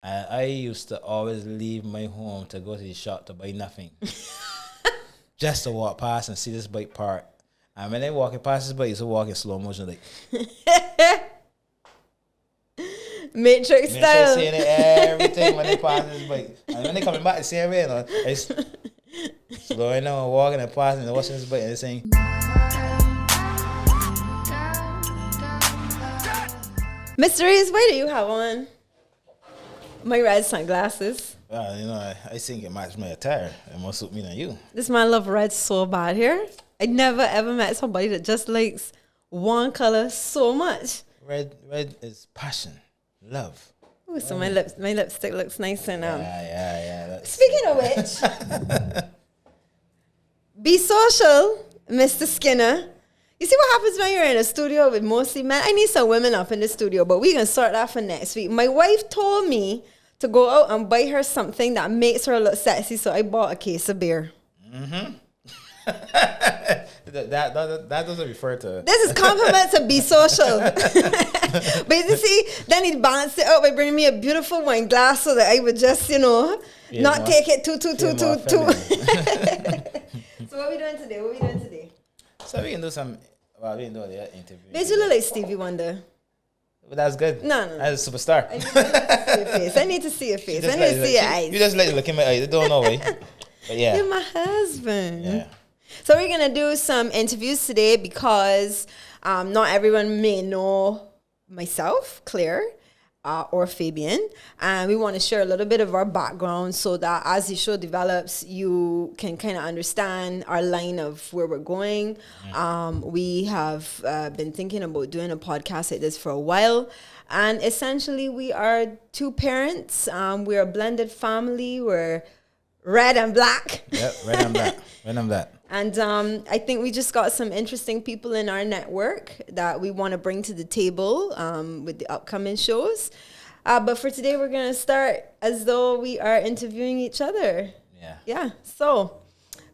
And I used to always leave my home to go to the shop to buy nothing. Just to walk past and see this bike park. And when they walking past this bike, I used to walk in slow motion like Matrix style. seeing everything when they pass this bike. And when they coming back the same way, I slowing down, walking and passing and watching this bike and they saying, Mr. Reeves, why do you have on my red sunglasses? I think it matches my attire. It must suit me than you. This man love red so bad here. I never ever met somebody that just likes one color so much. Red is passion, love. Ooh, so my lipstick looks nice and Yeah. Speaking of which, be social, Mr. Skinner. You see what happens when you're in a studio with mostly men? I need some women up in the studio, but we're going to sort that for next week. My wife told me to go out and buy her something that makes her look sexy, so I bought a case of beer. Mm-hmm. that doesn't refer to... This is compliment to be social. But you see, then he balanced it out by bringing me a beautiful wine glass so that I would just, not take it too. So what are we doing today? So we can do some... Well, we can do the interview. Made you look like Stevie Wonder. But that's good. No. As a superstar. I need to see your face. I need to see your eyes. You just like to look in my eyes. You don't know way. But yeah. You're my husband. Yeah. So we're going to do some interviews today because not everyone may know myself, Claire, or Fabian. And we want to share a little bit of our background so that as the show develops, you can kind of understand our line of where we're going. We have been thinking about doing a podcast like this for a while. And essentially, we are two parents. We're a blended family. We're red and black. Yep, red and black. And I think we just got some interesting people in our network that we want to bring to the table with the upcoming shows. But for today, we're going to start as though we are interviewing each other. Yeah. So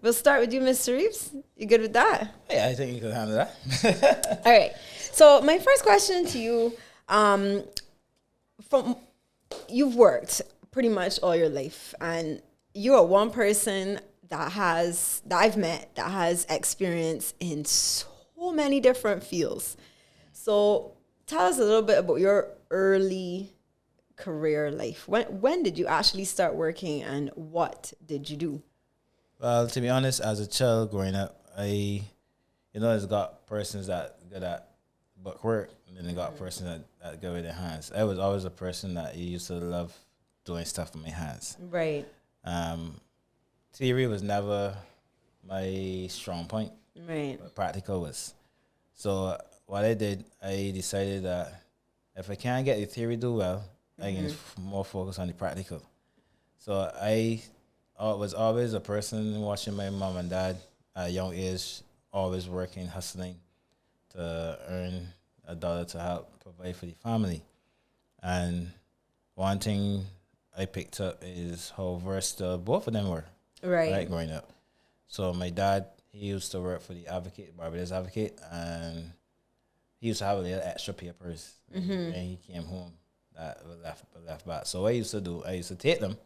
we'll start with you, Mr. Reeves. You good with that? Yeah, I think you can handle that. All right. So my first question to you, you've worked pretty much all your life, and you are one person that I've met that has experience in so many different fields. So tell us a little bit about your early career life. When did you actually start working and what did you do? Well, to be honest, as a child growing up, it's got persons that good at book work, and then they got persons that good with their hands. I was always a person that used to love doing stuff with my hands. Right. Theory was never my strong point. Right. But practical was. So what I did, I decided that if I can't get the theory do well, I can more focus on the practical. So I was always a person watching my mom and dad at a young age, always working, hustling to earn $1 to help provide for the family. And one thing I picked up is how versatile both of them were. Right, growing up. So my dad, he used to work for the Barbados Advocate, and he used to have a little extra papers when he came home that were left back. So what I used to do, I used to take them.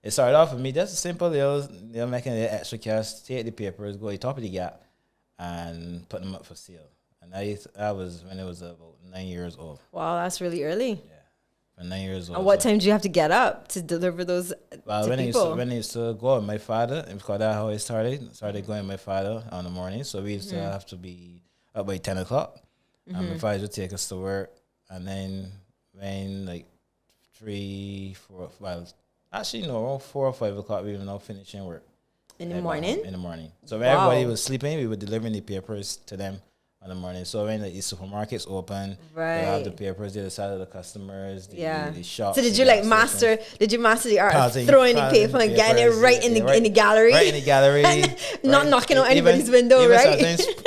It started off with me just a simple little making a little extra cash, take the papers, go to the top of the gap, and put them up for sale. And that was when I was about 9 years old. Wow, that's really early. Yeah. 9 years old. And what time do you have to get up to deliver those to people? When I used to go with my father, because that's how I started going with my father on the morning. So we used to have to be up by 10 o'clock. And my father would take us to work. And then when 4 or 5 o'clock, we were now finishing work. In the morning? In the morning. So when everybody was sleeping, we were delivering the papers to them in the morning. So when the supermarkets open, they have the papers, they side of the customers, the shops. So did you master the art of throwing the paper and getting it right in the gallery? Right in the gallery. Not knocking on anybody's window, right?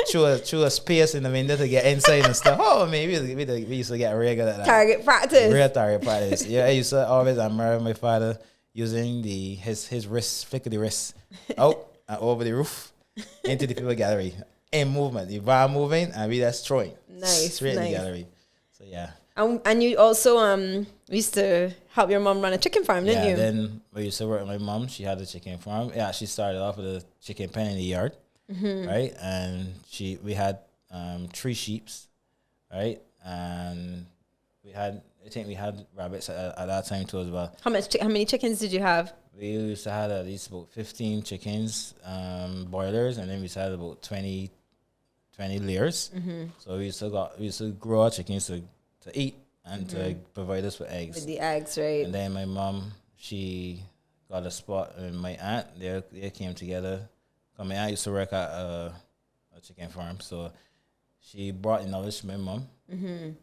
Sometimes through a space in the window to get inside and stuff. Oh, maybe we used to get regular at that. Target practice. Real target practice. Yeah, I used to always admire my father using his wrist, flick of the wrist out and over the roof into the people gallery. In movement, the van moving, and we just throwing. Nice, straight nice. in the gallery. So yeah. And you also used to help your mom run a chicken farm, didn't Yeah, you? then we used to work with my mom. She had a chicken farm. Yeah, she started off with a chicken pen in the yard, right? And we had 3 sheeps, right? And I think we had rabbits at that time too as well. How many chickens did you have? We used to have at least about 15 chickens, boilers, and then we used to have about 20 layers. So we used to grow our chickens to eat and to provide us with eggs. With the eggs, right? And then my mom, she got a spot, and my aunt, they came together. 'Cause my aunt used to work at a chicken farm, so she brought the knowledge to my mom,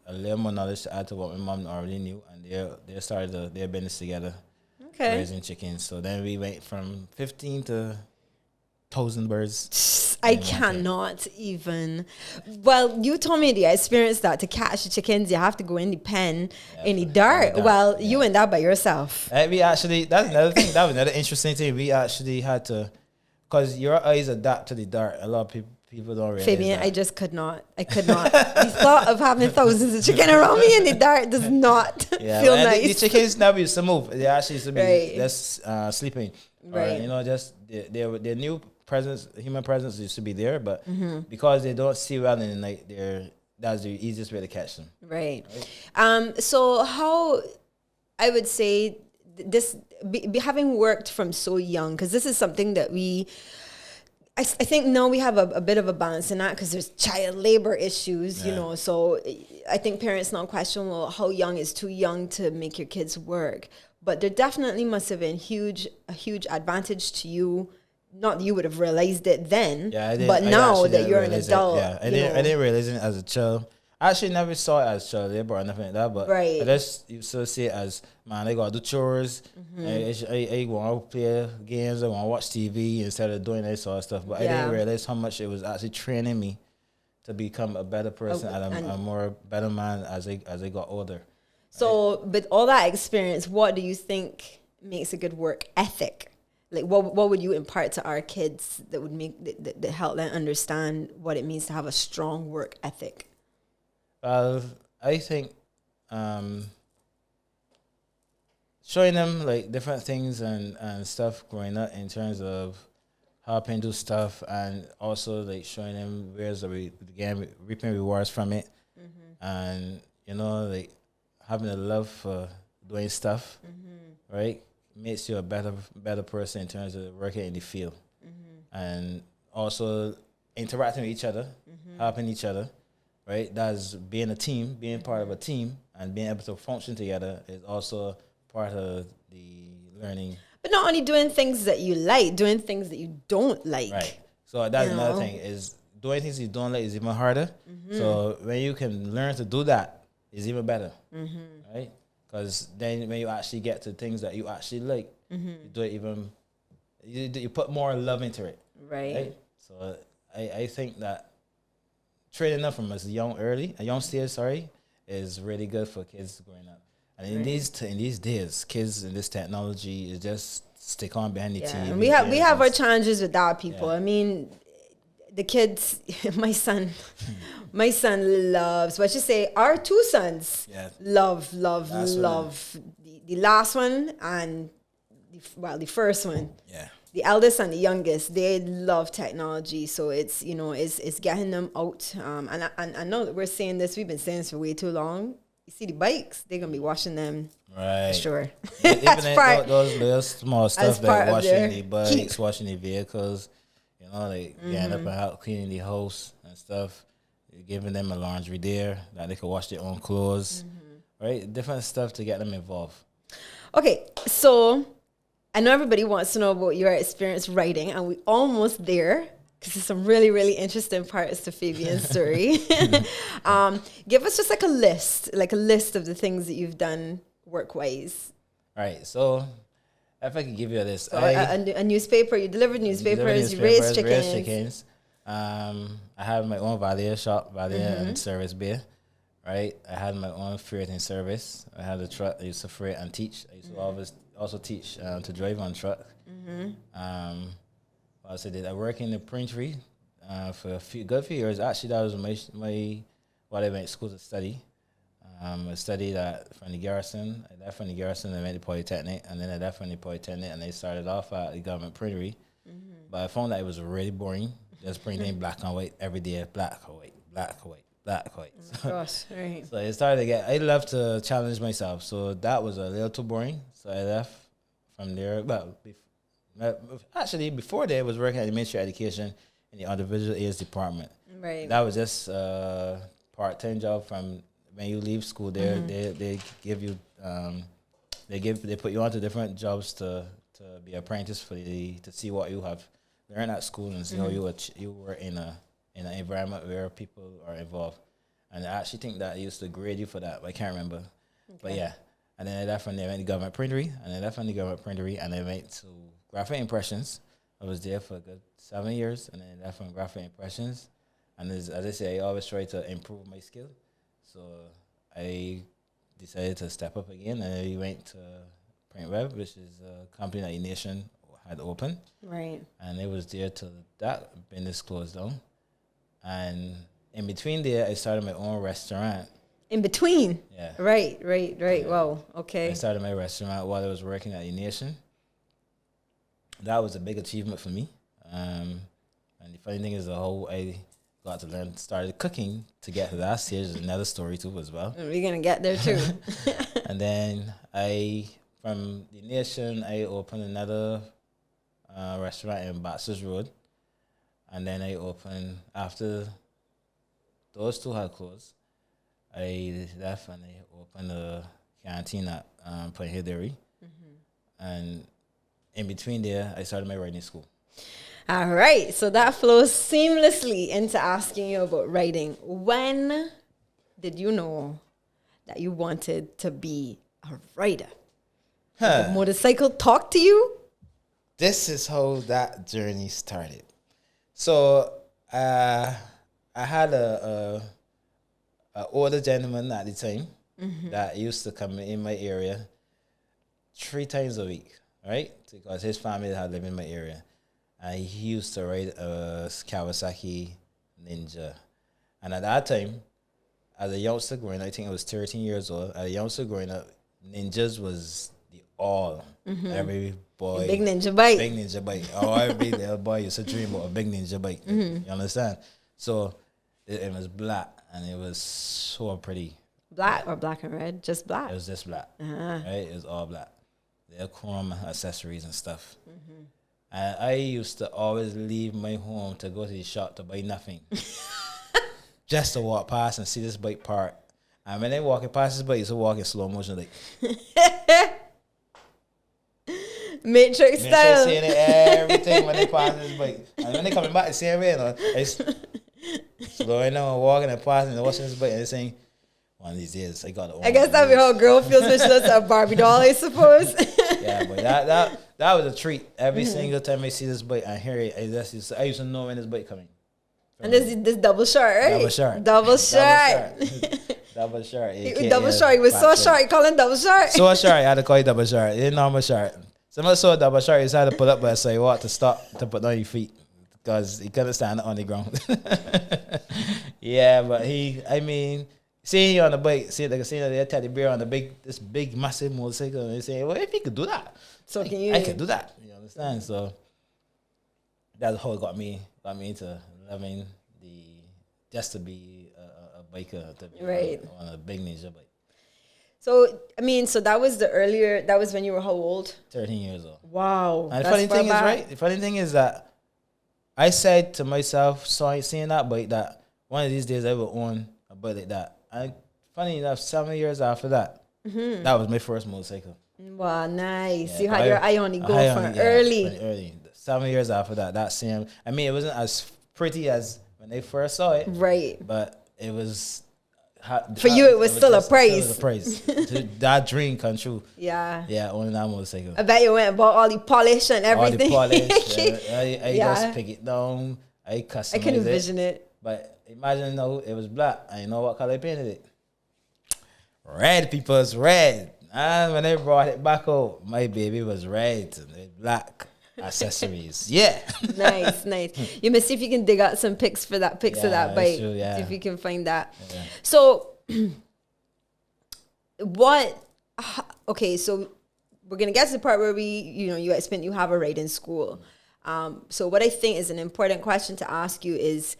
a little more knowledge to add to what my mom already knew, and they started their business together, raising chickens. So then we went from 15 to 1,000 birds. I cannot even. Well, you told me the experience that to catch the chickens, you have to go in the pen, in the dirt. Well, you went out by yourself. We actually, that's another thing. That was another interesting thing. We actually had to, because your eyes adapt to the dark. A lot of people don't realize Fabian, that. I just could not. I could not. The thought of having thousands of chicken around me in the dark does not feel nice. The chickens never used to move. They actually used to be just sleeping. Right. Or, just their new presence, human presence used to be there, but because they don't see well in the night, that's the easiest way to catch them. Right. So how, I would say this, having worked from so young, because this is something that I think now we have a bit of a balance in that because there's child labor issues, so I think parents now question, well, how young is too young to make your kids work? But there definitely must have been a huge advantage to you. Not that you would have realized it then, but now that you're an adult. I didn't realize it as a child. I actually never saw it as child labor or nothing like that, but I just used to see it as, man, I gotta do chores. I want to play games. I want to watch TV instead of doing that sort of stuff. But I didn't realize how much it was actually training me to become a better person and a more better man as I got older. So, with all that experience, what do you think makes a good work ethic? Like, what would you impart to our kids that would that help them understand what it means to have a strong work ethic? I think showing them like different things and stuff growing up in terms of helping do stuff, and also like showing them where's reaping rewards from it, and like having a love for doing stuff, right? Makes you a better person in terms of working in the field, and also interacting with each other, helping each other, right? That's being a team, being part of a team, and being able to function together is also part of the learning. But not only doing things that you like, doing things that you don't like. Right. So that's another thing, is doing things you don't like is even harder. So when you can learn to do that, it's even better, right? Because then when you actually get to things that you actually like, you do it even, you put more love into it. Right. So I think that training up from a young stage, is really good for kids growing up. And in these days, kids in this technology is just stick on behind the TV. And we have our challenges with that, people. Yeah. I mean, the kids, my son loves, what you say, our 2 sons love the last one and the first one. Yeah. The eldest and the youngest, they love technology, so it's it's getting them out. And I know that we're saying this, we've been saying this for way too long. You see the bikes, they're gonna be washing them, right? For sure. Even those little small stuff like washing the bikes, washing the vehicles, like getting up and out, cleaning the house and stuff. You're giving them a laundry there that they can wash their own clothes, right? Different stuff to get them involved. Okay, so I know everybody wants to know about your experience writing, and we're almost there because there's some really, really interesting parts to Fabian's story. Give us just like a list of the things that you've done work-wise. All right, so if I could give you a list. So a newspaper, you delivered newspapers, you raised chickens. I had my own valet shop, and service bay, right? I had my own freighting service. I had a truck I used to freight and teach. I used to always also teach to drive on truck. I work in the printery for a good few years. Actually, that was my what I went to school to study. I studied from the garrison. I left from the garrison and went to Polytechnic, and then I left from the Polytechnic and I started off at the government printery. But I found that it was really boring. Just printing black and white every day, black or white, black or white, black or white. Oh my gosh, right. So I started to I love to challenge myself. So that was a little too boring. So I left from there. Well, actually, before that, I was working at the Ministry of Education in the Audiovisual Aids Department. Right. That was just a part-time job from when you leave school. There, they give you, they put you onto different jobs to be apprentice to see what you have learned at school and see how you were in an environment where people are involved. And I actually think that I used to grade you for that, but I can't remember. Okay. But yeah, and then I left from there, went to government printery, and I went to graphic impressions. I was there for a good 7 years, and then I left from graphic impressions. And as I say, I always try to improve my skill. So I decided to step up again, and I went to Print Web, which is a company that the nation had opened. Right. And it was there till that business closed down. And in between there, I started my own restaurant. In between? Yeah. Right. Yeah. Wow. Okay. I started my restaurant while I was working at the nation. That was a big achievement for me. And the funny thing is, I got to started cooking to get to that stage. Is another story too as well. We're going to get there too. And then from the nation, I opened another restaurant in Baxter's Road. And then I opened, after those two had closed, I left and I opened a canteen at Point Hill Dairy. And in between there, I started my writing school. All right. So that flows seamlessly into asking you about writing. When did you know that you wanted to be a writer? Did the motorcycle talk to you? This is how that journey started. So I had a older gentleman at the time that used to come in my area 3 times a week, right? Because his family had lived in my area. And he used to ride a Kawasaki Ninja. And at that time, as a youngster growing up, I think I was 13 years old, as a youngster growing up, Ninjas was the all. Every boy. Big Ninja bike. Big Ninja bike. Oh, every little boy used to dream about a big Ninja bike. You understand? So it was black and it was so pretty. Black or black and red? Just black? It was just black. Right? It was all black. There were chrome accessories and stuff. And I used to always leave my home to go to the shop to buy nothing. Just to walk past and see this bike park. And when they walking past this bike, I used to walk in slow motion like Matrix style. Seeing it, everything when they pass this bike. And when they coming back the same way, it's slowing down, walking and passing and watching this bike and they're saying, one of these days, I got to own I guess that'd be how a girl feels when she looks at a Barbie doll, I suppose. Yeah, but that was a treat. Every single time I see this bike and hear it, I used to know when this bike coming. And this double short, right? Double short. Double short. Double short. Double short. He was so short, you call him double short. So short, I had to call it double short. It ain't normal short. Someone saw double short, you just had to pull up by a sidewalk to stop to put down your feet because he couldn't stand on the ground. Yeah, but seeing you on the bike, seeing the teddy bear on this big massive motorcycle, and they say, well, if you could do that, so can you? I could do that. You understand? So that's how it got me into loving just to be a biker, to be right on a big Ninja bike. So that was when you were how old? 13 years old. Wow. And the funny thing is that I said to myself, seeing that bike, that one of these days I will own a bike like that. And funny enough, 7 years after that, that was my first motorcycle. Wow, nice. Yeah, you had your eye on the goal from early. 7 years after that, it wasn't as pretty as when they first saw it. Right. But it was... For you, it was still a praise. Still a praise. That dream come true. Yeah. Yeah, owning that motorcycle. I bet you went and bought all the polish and everything. All the polish. I just pick it down. I customize it. I can envision it. But imagine it was black. I know what color I painted it. Red, people, it's red. And when they brought it back out, my baby was red and black accessories. Yeah. Nice. You must see if you can dig out some pics of that bike. True, yeah. See if you can find that. Yeah. So Okay, so we're gonna get to the part where you have a ride in school. So what I think is an important question to ask you is,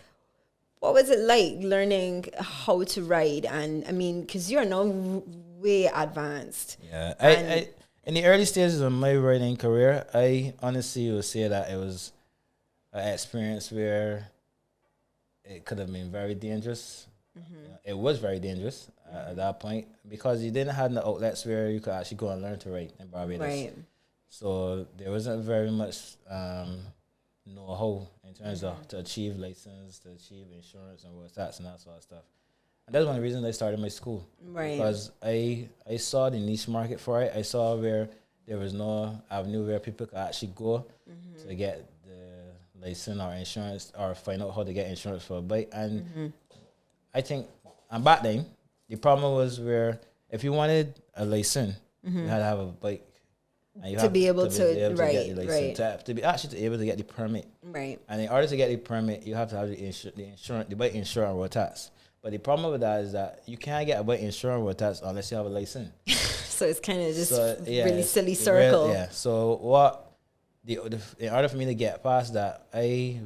what was it like learning how to ride? And I mean, because you're now way advanced. Yeah, I in the early stages of my riding career, I honestly would say that it was an experience where it could have been very dangerous. It was very dangerous at that point because you didn't have the outlets where you could actually go and learn to ride in Barbados. Right. So there wasn't very much know-how in terms of to achieve license, to achieve insurance and road tax and that sort of stuff. And that's one of the reasons I started my school. Right. Because I saw the niche market for it. I saw where there was no avenue where people could actually go to get the license or insurance or find out how to get insurance for a bike. And I think, and back then, the problem was where if you wanted a license, you had to have a bike. And you To be able to get the right. license, to be actually able to get the permit. Right. And in order to get the permit, you have to have the insurance, the bike insurance road tax. But the problem with that is that you can't get a bike insurance road tax unless you have a license. So it's kind of just really it's silly circle. So in order for me to get past that, me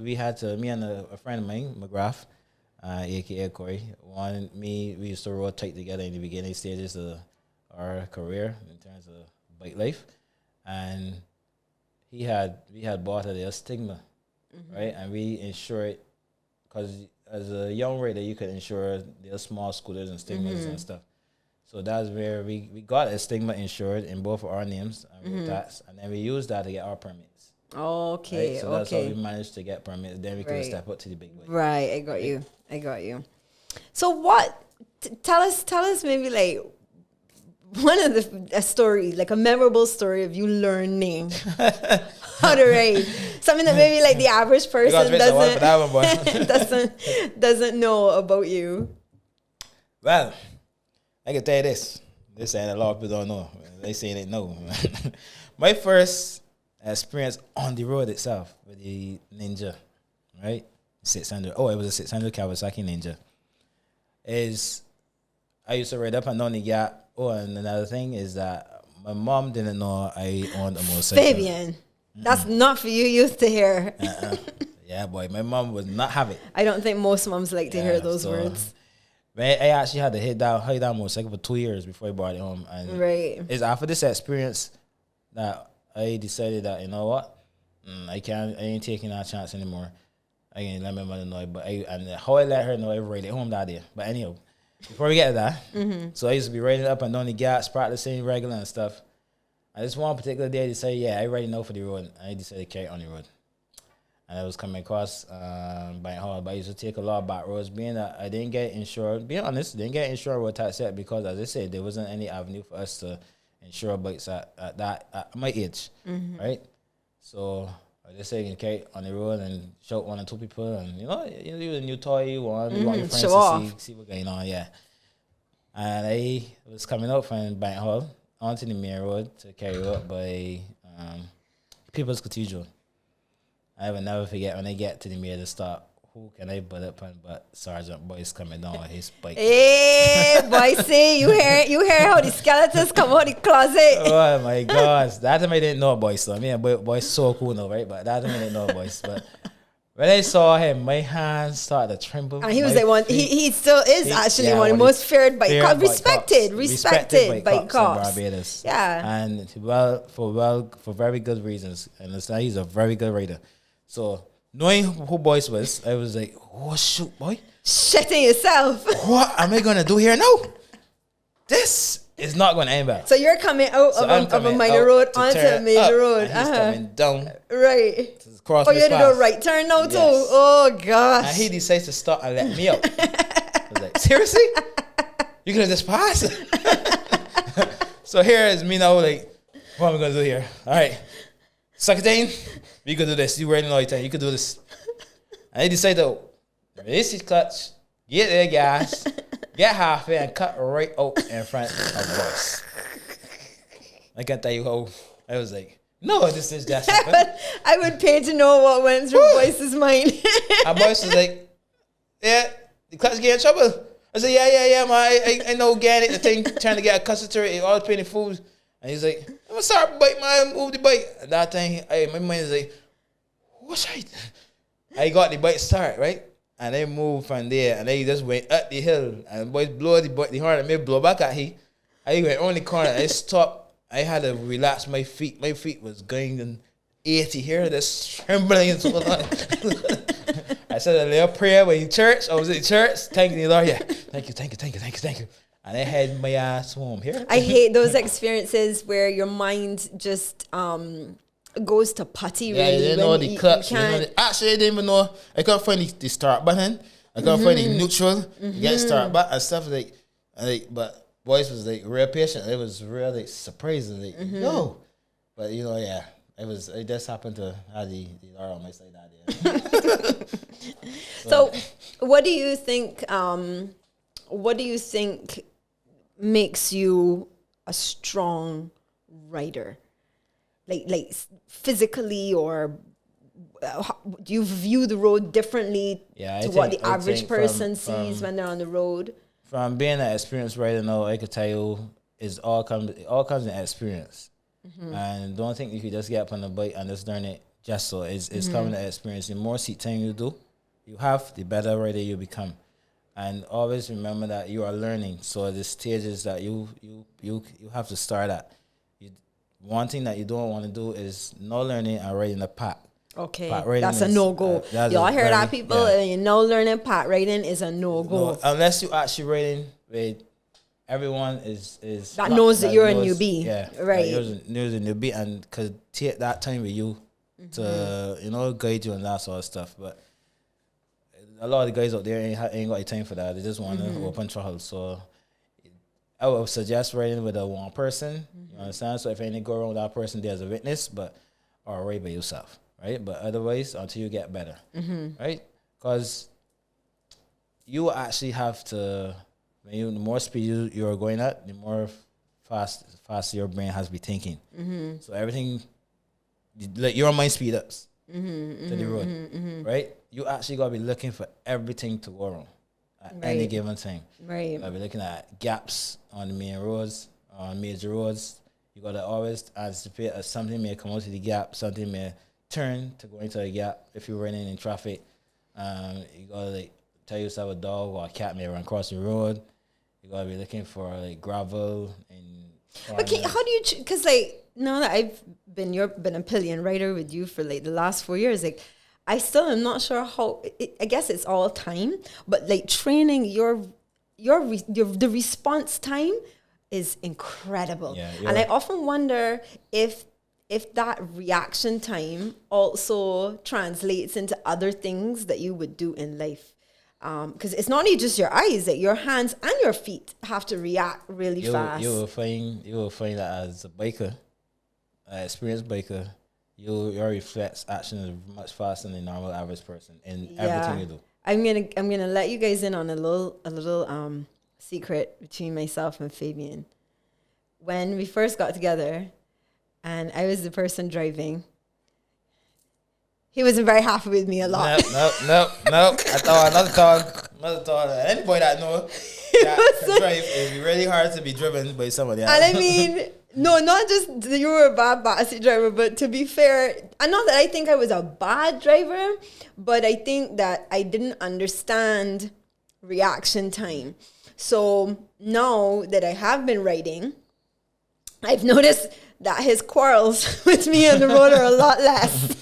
and a friend of mine, McGrath, aka Corey, we used to roll tight together in the beginning stages of our career in terms of bike life. And we had bought a Stigma, right? And we insure it because as a young rider, you could insure their small scooters and Stigmas and stuff. So that's where we got a Stigma insured in both of our names and tax, and then we used that to get our permits. Okay. Right? So that's how we managed to get permits. Then we could step up to the big bike. Right. I got you. So what? Tell us maybe like one of a story, like a memorable story of you learning how to ride. Something that maybe like the average person doesn't know about you. Well, I can tell you this. This ain't a lot of people don't know. They say they know. My first experience on the road itself with the Ninja, right? 600. Oh, it was a 600 Kawasaki Ninja. I used to ride up and down the gap. Oh, and another thing is that my mom didn't know I owned a motorcycle. Fabian, that's not for you youth to hear. Yeah, boy, my mom would not have it. I don't think most moms like to hear those words. I actually had to hit that motorcycle for 2 years before I brought it home. And it's after this experience that I decided that, you know what, I ain't taking that chance anymore. I ain't let my mother know. And how I let her know, I rode it home that day. But anyhow, before we get to that, so I used to be riding up and down the gas, practicing regular and stuff. And this one particular day, I decided, I already know for the road. And I decided to carry on the road. And I was coming across by hall, but I used to take a lot of back roads, being that I didn't get insured. Being honest, didn't get insured road tax yet because, as I said, there wasn't any avenue for us to insure bikes at my age, right? So I just say you can carry on the road and shout one or two people, and you a new toy you want your friends to see what's going on, And I was coming out from Bank Hall onto the main road to carry up by People's Cathedral. I will never forget when I get to the main stop. Who can I butt up on but Sergeant Boyce coming down with his bike? Hey, Boyce, you hear how the skeletons come out of the closet? Oh my gosh, that time I didn't know Boyce. I mean, Boyce so cool now, right? But that time I didn't know Boyce. But when I saw him, my hands started to tremble. And he was like one. He still is actually one of the most feared bike cops, respected bike cops in Barbados. Yeah, and for very good reasons. And he's a very good rider. So knowing who Boyce was, I was like, oh shoot, boy, shitting yourself. What am I gonna do here now? This is not going to end well. So you're coming out of a minor road onto a major road. And he's coming down. Right. Oh, you had to do a right turn now too? Oh, gosh. And he decides to stop and let me out. I was like, seriously? You could have just passed? So here is me now, like, what am I going to do here? All right. Suck it in. You can do this. You riding all the time. You can do this. And he decided to release his clutch, get the gas, get halfway, and cut right out in front of Boyce. I can't tell you how. I was like, no, this is just happened. I would pay to know what went through Boyce's mind. And Boyce was like, yeah, the clutch get in trouble. I said, yeah, man. I know getting it. The thing trying to get accustomed to it. Always paying the food. And he's like, I'm gonna start bike, man. Move the bike. And that thing, my mind is like, what's right? I got the bike start, right? And they moved from there, and they just went up the hill, and the boys blow the horn, and me blow back at he. I went on the corner, I stopped. I had to relax my feet. My feet was going in 80 here, just trembling and so on. I said a little prayer in church. I was in church, thanking the Lord. Yeah, thank you. And I had my ass home here. I hate those experiences where your mind just goes to putty. Yeah, really. you didn't know the clutch. Actually, I didn't even know. I couldn't find the start button. I couldn't find the neutral. Get start button and stuff like. But boys was like real patient. It was really surprising. Like, yo. But yeah, it just happened to have the Lord on my side that day. So, what do you think? What do you think makes you a strong writer? Like physically, or do you view the road different to what the average person sees when they're on the road? From being an experienced writer now, I could tell you it all comes in experience. And don't think you could just get up on the bike and just learn it just so. It's coming to experience. The more seat time you do, you have, the better writer you become. And always remember that you are learning. So the stages that you have to start at. One thing that you don't want to do is no learning and writing a pack. Okay, that's a no-go. Y'all hear that, people? Yeah. No learning pack writing is a no-go. No, unless you actually writing with everyone is that knows that you're a newbie. Yeah, right. You're a newbie and could take that time with you to guide you and that sort of stuff. But a lot of the guys out there ain't got the time for that. They just want to open trials. So I would suggest writing with a one person. You understand? So if anything go wrong with that person, there's a witness, or write by yourself, right? But otherwise, until you get better, right? Because you actually have to. The more speed you're going at, the more fast your brain has to be thinking. So everything, like your mind speed ups to the road, right? You actually got to be looking for everything to go wrong at any given time. Right. You got to be looking at gaps on the main roads, on major roads. You got to always anticipate something may come out of the gap, something may turn to go into a gap if you're running in traffic. You got to tell yourself a dog or a cat may run across the road. You got to be looking for gravel and. Okay, how do you? Because now that I've been a pillion writer with you for the last 4 years, I still am not sure how. I guess it's all time, but training the response time is incredible, and I often wonder if that reaction time also translates into other things that you would do in life. Because it's not only just your eyes, that your hands and your feet have to react really fast. You will find that as a biker, an experienced biker, your reflex action is much faster than the normal average person in everything you do. I'm gonna let you guys in on a little secret between myself and Fabian. When we first got together, and I was the person driving, he wasn't very happy with me a lot. No. I thought another thought. Anybody that knows that can drive, it's really hard to be driven by somebody else. And I mean, no, not just you were a bad backseat driver, but to be fair, and not that I think I was a bad driver, but I think that I didn't understand reaction time. So now that I have been writing, I've noticed that his quarrels with me on the road are a lot less.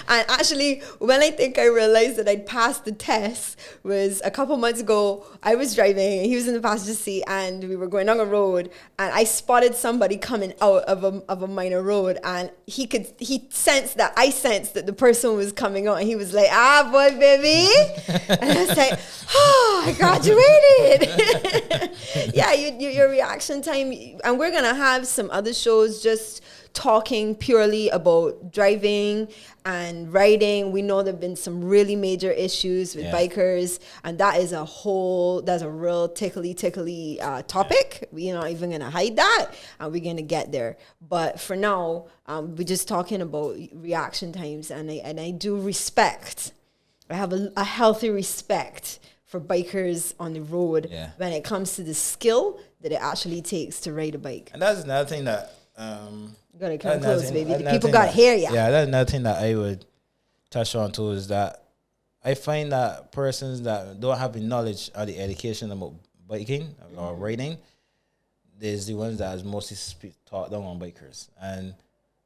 And actually, when I think I realized that I'd passed the test was a couple months ago. I was driving, and he was in the passenger seat, and we were going on a road, and I spotted somebody coming out of a minor road, and he sensed that the person was coming out, and he was like, "Ah, boy, baby," and I was like, "Oh, I graduated." Yeah, your reaction time, and we're gonna have some other shows just talking purely about driving and riding. We know there've been some really major issues with bikers, and that's a real tickly topic. We're not even gonna hide that, and we're gonna get there. But for now, we're just talking about reaction times, and I do respect. I have a healthy respect for bikers on the road Yeah. when it comes to the skill that it actually takes to ride a bike. And that's another thing that You gotta come that's another close, thing- baby. that's The another people thing got to that- hear ya. Yeah, that's another thing that I would touch on too, is that I find that persons that don't have the knowledge or the education about biking or riding, there's the ones that is mostly taught down on bikers. And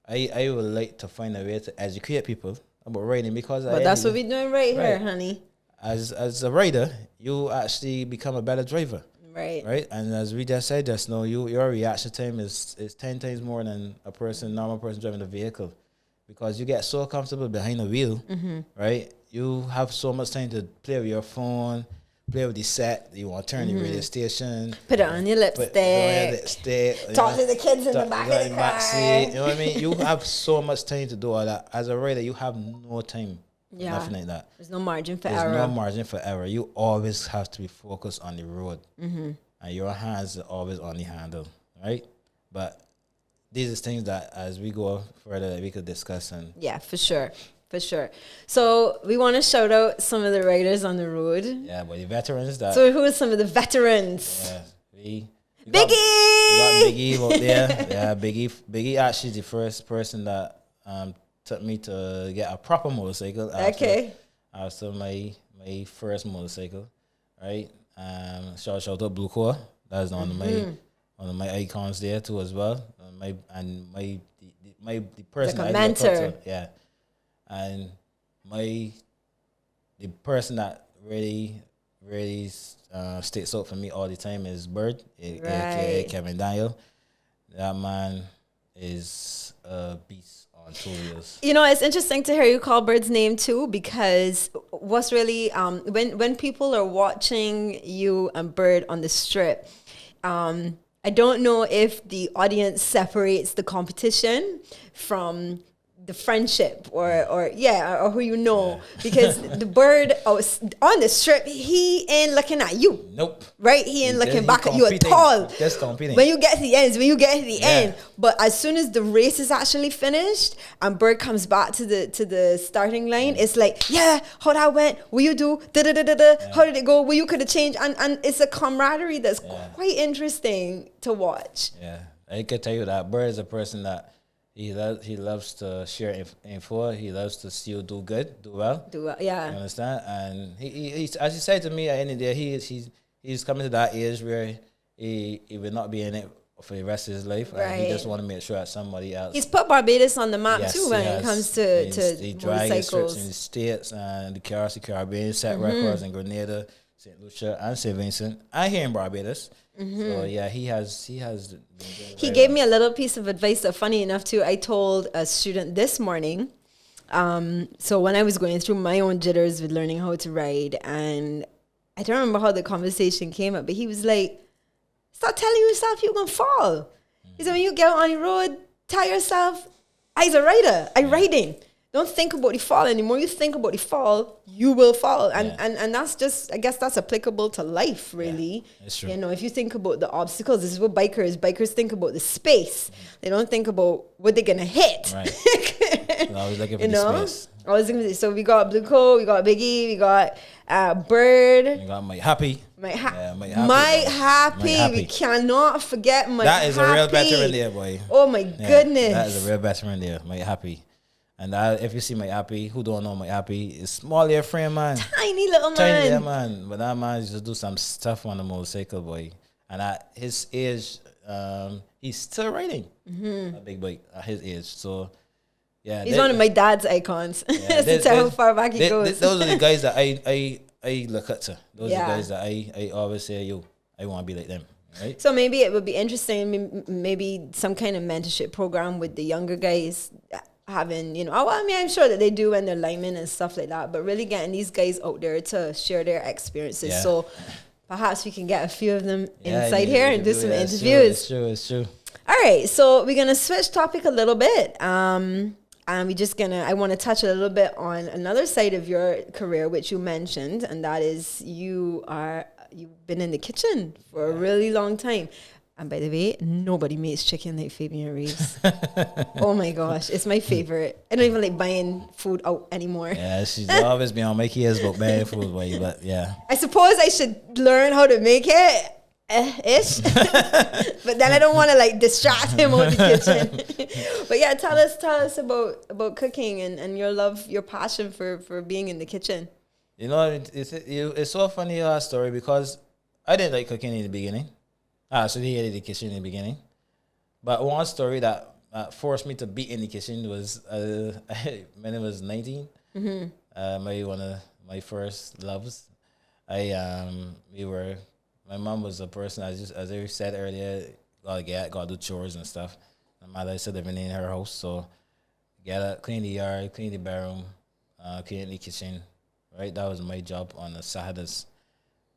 I would like to find a way to educate people about riding, because But that's what we're doing right here, Right. honey. as a rider, you actually become a better driver. Right. Right, and as we just said just now, your reaction time is 10 times more than normal person driving a vehicle, because you get so comfortable behind the wheel, right? You have so much time to play with your phone, play with the set. You want to turn the radio station, Put it on your lipstick. Talk to the kids in the back of the car. seat. You know what I mean? You have so much time to do all that. As a rider, you have no time. for Yeah. Nothing like that. There's no margin for There's error. no margin for error. You always have to be focused on the road, and your hands are always on the handle, right? But these are things that, as we go further, that we could discuss. And Yeah, for sure. For sure. So we want to shout out some of the riders on the road. yeah, but the veterans that So who are some of the veterans? yeah, we Biggie! got Biggie out there. Yeah, Biggie actually the first person that took me to get a proper motorcycle. Okay. After my first motorcycle, right? Shout out Blue Core. That's one of my icons there too as well. The person Like a I look up mentor. to, yeah. And the person that really sticks out for me all the time is Bird, aka Right. Kevin Daniel. That man is a beast on 2 wheels. You know, it's interesting to hear you call Bird's name too, because what's really when people are watching you and Bird on the strip, I don't know if the audience separates the competition from the friendship or who you know, because the Bird on the strip, he ain't looking at you. Nope. Right, he ain't looking He back at you at competing. all. Just competing. When you get to the end, Yeah. But as soon as the race is actually finished and Bird comes back to the starting line, it's like, yeah, how that went? Will you do? How did it go? Well, you could have changed, and it's a camaraderie that's quite interesting to watch. Yeah, I could tell you that Bird is a person that he loves to share info. He loves to see you do well. You Yeah. understand? And he as he said to me at the end of the day, he's coming to that age where he will not be in it for the rest of his life. And he Right. just want to make sure that somebody else. He's put Barbados on the map Yes, too when he it has. comes to He drives trips in motorcycles. the States and the Caribbean, set records in Grenada, St. Lucia, and St. Vincent, and here in Barbados. So yeah, he has. He gave me a little piece of advice that, funny enough, too, I told a student this morning. So when I was going through my own jitters with learning how to ride, and I don't remember how the conversation came up, but he was like, "Stop telling yourself you're gonna fall." He said, "When you get out on the road, tell yourself, I's a rider. I'm riding. Don't think about the fall anymore. You think about the fall, you will fall." And that's just, I guess that's applicable to life, really. it's true. You know, if you think about the obstacles, this is what bikers think about the space. They don't think about what they're gonna hit. Right. I was looking for You the know? space. So we got Blue Coat, we got Biggie, we got Bird. You got Mike Happy. Mike Mike Happy. Happy. We cannot forget Mike That is a real Happy. veteran there, boy. Oh my Yeah, goodness. that is a real veteran there, Mike Happy. And if you see Mike Happy, who don't know Mike Happy, is small little frame man. Tiny little man. Tiny little man. But that man used to do some stuff on the motorcycle, boy. And at his age, he's still riding a big bike at his age. So, yeah. He's one of my dad's icons. That's how far back he goes. Those are the guys that I look up to. Those are Yeah. the guys that I always say, yo, I want to be like them. Right? So maybe it would be interesting, maybe some kind of mentorship program with the younger guys having, you know, I mean, I'm sure that they do when they're linemen and stuff like that, but really getting these guys out there to share their experiences. Yeah. So perhaps we can get a few of them Yeah, inside you here can and do some that. interviews. It's true. All right, so we're gonna switch topic a little bit. And I want to touch a little bit on another side of your career, which you mentioned, and that is you've been in the kitchen for a really long time. And by the way, nobody makes chicken like Fabian Reeves. Oh my gosh, it's my favorite. I don't even like buying food out anymore. Yeah, she's always been on my kids about buying food, but yeah. I suppose I should learn how to make it. Ish. But then I don't want to like distract him on the kitchen. But yeah, tell us about cooking and your passion for being in the kitchen. You know, it's so funny story because I didn't like cooking in the beginning. I actually hated the kitchen in the beginning. But one story that forced me to be in the kitchen was when I was 19. One of my first loves. My mom was a person, as I said earlier, gotta do chores and stuff. My mother said living in her house, so gotta clean the yard, clean the bedroom, clean the kitchen. Right, that was my job on the Saturdays.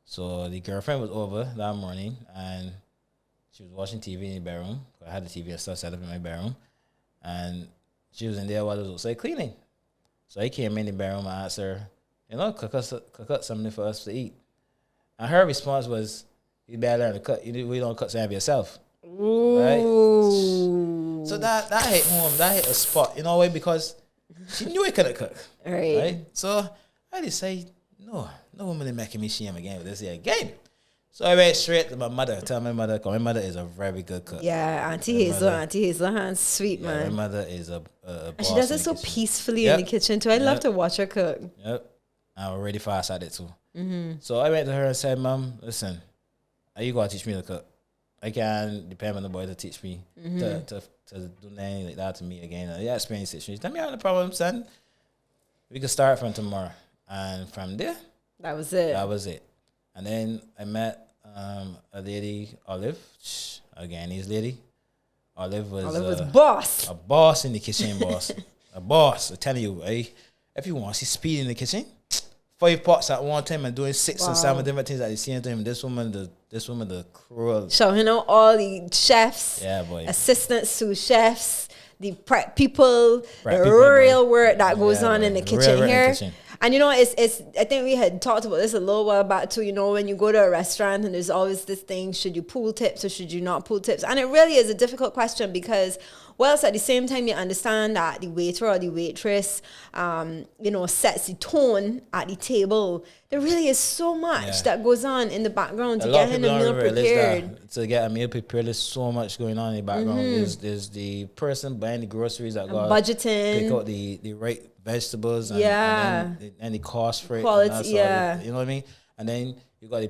So the girlfriend was over that morning, and she was watching TV in the bedroom. I had the TV and stuff set up in my bedroom, and she was in there while I was outside cleaning. So I came in the bedroom and asked her, cook up something for us to eat. And her response was, "You better learn to cook. We don't cook something for yourself." Ooh. Right? So that hit home. That hit a spot, because she knew I couldn't cook. Right? So I decided, no woman is making me shame again with this here again. So I went straight to my mother, tell my mother, because my mother is a very good cook. Yeah, Auntie Hazel, hands sweet, man. My mother is a boss. And she does it so peacefully in the kitchen too. I love to watch her cook. Yep. I'm really fast at it too. So I went to her and said, "Mom, listen, are you going to teach me to cook? I can't depend on the boy to teach me to do anything like that to me again. Yeah, experience it." She said, "No problem, son. We can start from tomorrow." And from there, that was it. And then I met a lady, Olive, a Ghanaian lady. Olive was boss. A boss in the kitchen, boss. A boss. I'm telling you, if you want to see speed in the kitchen, 5 pots at one time and doing 6 or 7 different things at the same time. This woman, the cruel. Showing out all the chefs, assistant sous chefs, the prep people, real work that goes on in the kitchen here. And it's I think we had talked about this a little while back too. When you go to a restaurant and there's always this thing: should you pull tips or should you not pull tips? And it really is a difficult question because, whilst at the same time you understand that the waiter or the waitress, sets the tone at the table, there really is so much that goes on in the background to get him a meal prepared. To get a meal prepared, there's so much going on in the background. There's the person buying the groceries that got budgeting, pick out the right vegetables, and the cost for it, quality, you know what I mean. And then you got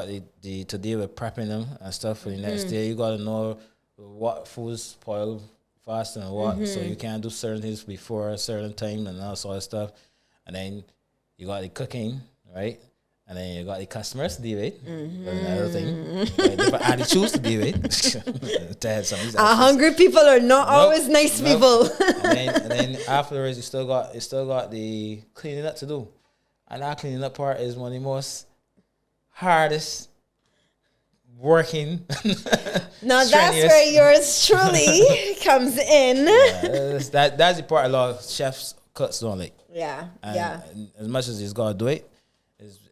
the to deal with prepping them and stuff for the next day. You got to know what foods spoil fast and what, so you can't do certain things before a certain time and all sort of stuff. And then you got the cooking, right? And then you got the customers to deal with. Another thing, you got different attitudes to deal with. Hungry people are not always nice people. and then afterwards, you still got the cleaning up to do, and that cleaning up part is one of the most hardest working. Now that's where yours truly comes in. That's the part a lot of chefs cuts don't like. And as much as he's got to do it,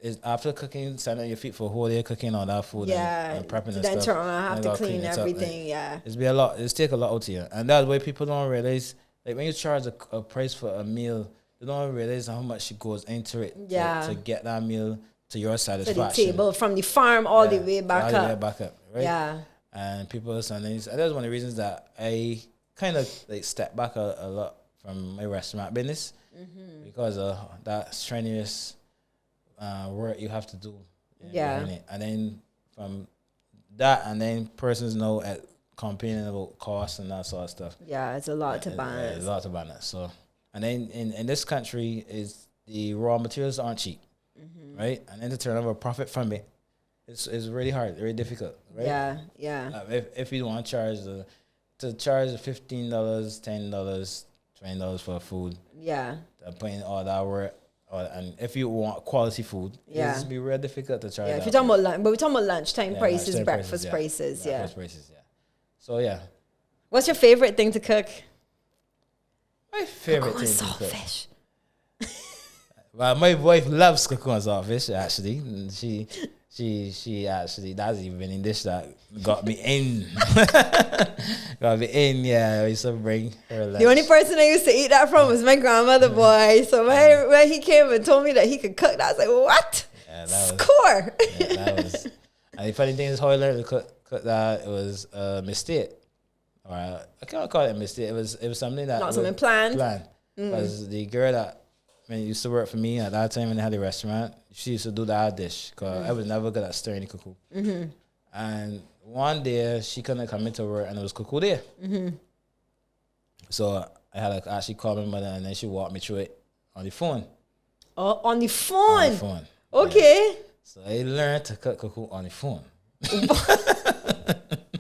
is after cooking, standing on your feet for a whole day cooking on that food and prepping and then stuff. Then I have to clean everything. It's be a lot. It's take a lot out of you, and that's why people don't realize. Like when you charge a price for a meal, they don't realize how much it goes into it to get that meal to your satisfaction. To the table, from the farm all the way back up. Right? Yeah. And people sometimes, and that's one of the reasons that I kind of like step back a lot from my restaurant business because of that strenuous work you have to do. And then from that, and then persons know at complaining about costs and that sort of stuff. Yeah, it's a lot to balance. It's a lot to balance. So, and then in this country, is the raw materials aren't cheap, right? And then to turn over a profit from it, it's really hard, very difficult, right? Yeah. If you want to charge $15, $10, $20 for food, putting all that work. And if you want quality food, it's be real difficult to charge. Yeah, if you're talking about lunch, but we're talking about lunchtime prices, breakfast prices, breakfast prices, So what's your favorite thing to cook? My favorite thing to cook. Saltfish. Well, my wife loves cooking saltfish. Actually, she actually, that's the winning dish that got me in. Got me in, yeah. I used to bring her lunch. The only person I used to eat that from was my grandmother, boy. So when he came and told me that he could cook, I was like, what? Yeah, that was, Score. yeah, that was. And the funny thing is how I learned to cook that, it was a mistake. Or I can't call it a mistake. It was something that Not something planned. Because the girl that used to work for me at that time when I had a restaurant, she used to do that dish because I was never good at stirring the cuckoo. And one day she couldn't come into work and it was cuckoo there. So I had to actually call my mother and then she walked me through it on the phone. Oh, on the phone. On the phone. Okay. Yeah. So I learned to cook cuckoo on the phone.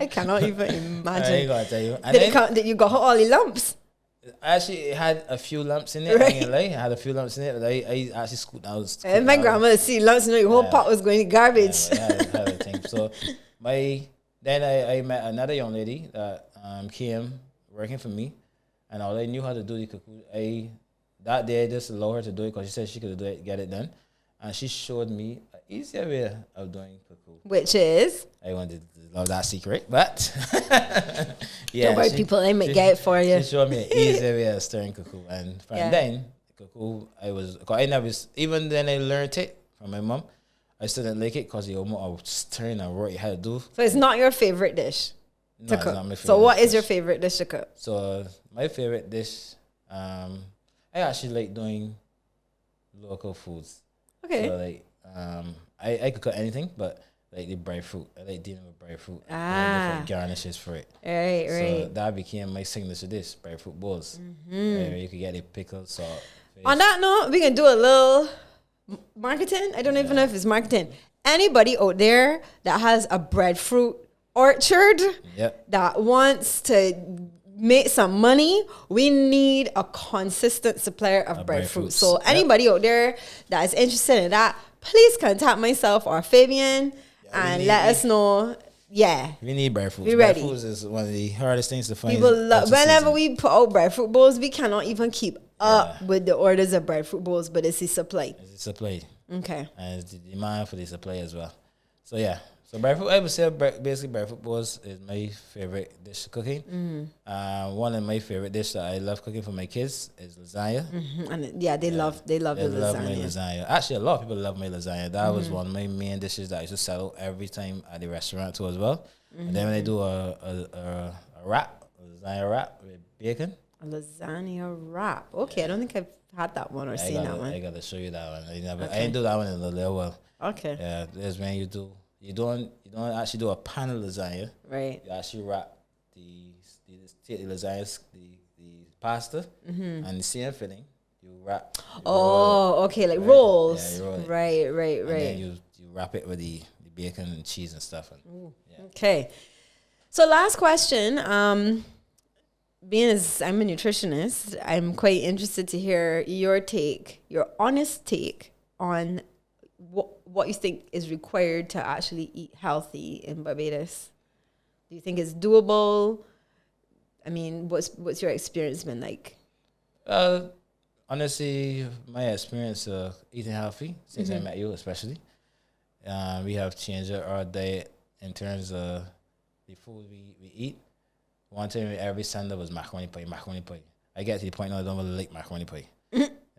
I cannot even imagine. I ain't gonna tell you. And Did you got all the lumps? Actually, it had a few lumps in it. Right. I ain't gonna lie. It had a few lumps in it, but I actually scooped out. And my grandmother see lumps, you know, your whole pot was going to garbage. Yeah, had a thing. So then I met another young lady that came working for me, and all I knew how to do the cuckoo. That day I just allowed her to do it because she said she could do it, get it done, and she showed me an easier way of doing cuckoo. Which is? I wanted to love that secret, but yeah. Don't worry, people, they may get it for you. She showed me an easier way of stirring cuckoo, and from then, cuckoo, I never, even then I learned it from my mom. I still didn't like it because I was stirring and what you had to do. So it's not your favorite dish to cook. It's not my favorite so what dish. is your favorite dish to cook? So my favorite dish, I actually like doing local foods. Okay. So like, I could cook anything, but like the breadfruit. I like dealing with breadfruit. Different garnishes for it. Right. So that became my signature dish, breadfruit bowls. Where you could get the pickle, salt. Fish. On that note, we can do a little marketing. I don't even know if it's marketing. Anybody out there that has a breadfruit orchard that wants to make some money, we need a consistent supplier of breadfruit. So anybody out there that is interested in that, please contact myself or Fabian and let us know. Yeah. We need breadfruit. We ready. Breadfruit is one of the hardest things to find. People whenever we put out breadfruit bowls, we cannot even keep up with the orders of breadfruit bowls, but it's the supply. It's the supply. Okay. And it's the demand for the supply as well. So yeah. So breadfruit, I would say basically breadfruit bowls is my favorite dish cooking. One of my favorite dishes that I love cooking for my kids is lasagna. And they love the love lasagna. my lasagna. Actually, a lot of people love my lasagna. That was one of my main dishes that I used to sell every time at the restaurant too as well. And then when I do a wrap, a lasagna wrap with bacon. A lasagna wrap. Okay, I don't think I've had that one or seen that one. I gotta show you that one. I didn't do that one in a little while. Okay. Yeah, there's when you don't actually do a pan of lasagna. Right. You actually wrap take the lasagna, the pasta, and the same filling. You wrap. Okay, like rolls. Yeah, you roll it. Right. And then you wrap it with the bacon and cheese and stuff. Okay. So last question. Being as I'm a nutritionist, I'm quite interested to hear your honest take on what you think is required to actually eat healthy in Barbados. Do you think it's doable? I mean, what's your experience been like? Honestly, my experience eating healthy since I met you, especially, we have changed our diet in terms of the food we eat. One time every Sunday was macaroni pie. I get to the point now I don't really like macaroni pie.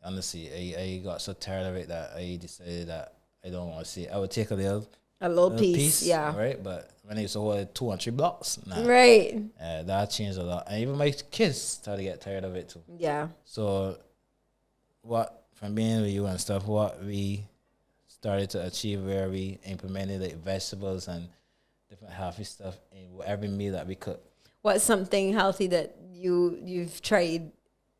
Honestly, I got so tired of it that I decided that I don't want to see it. I would take a little piece, yeah. Right? But when I used to hold 2 and 3 blocks, right. That changed a lot. And even my kids started to get tired of it too. Yeah. So from being with you and stuff, what we started to achieve where we implemented like vegetables and different healthy stuff in every meal that we cook. What's something healthy that you've tried